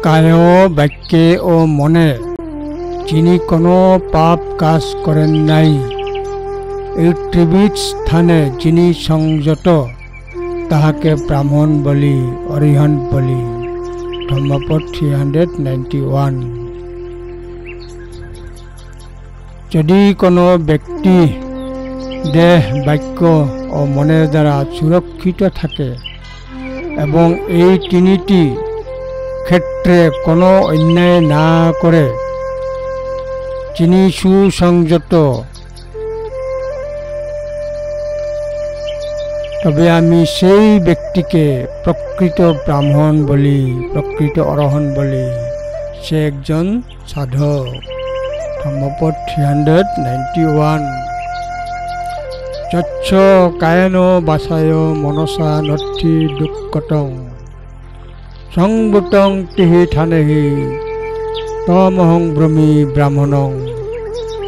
কায় বাক্যে ও মনে যিনি কোনো পাপ কাজ করেন নাই, এই ত্রিবিধ স্থানে যিনি সংযত তাহাকে ব্রাহ্মণ বলি, অরিহন্ত বলি। ধম্মপদ 391। যদি কোনো ব্যক্তি দেহ, বাক্য ও মনের দ্বারা সুরক্ষিত থাকে এবং এই তিনিটি ক্ষেত্রে কোনো অন্যায় না করে, যিনি সুসংযত, তবে আমি সেই ব্যক্তিকে প্রকৃত ব্রাহ্মণ বলি, প্রকৃত অরহন্ত বলি। সে একজন সাধক। ধম্মপদ 391। যচ্ছ কায়েন বাসায় মনসা নত্থি দুঃখতং সংভূতং তিহি থানেহি তমহং ব্রহ্মী ব্রাহ্মণং।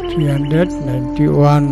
391।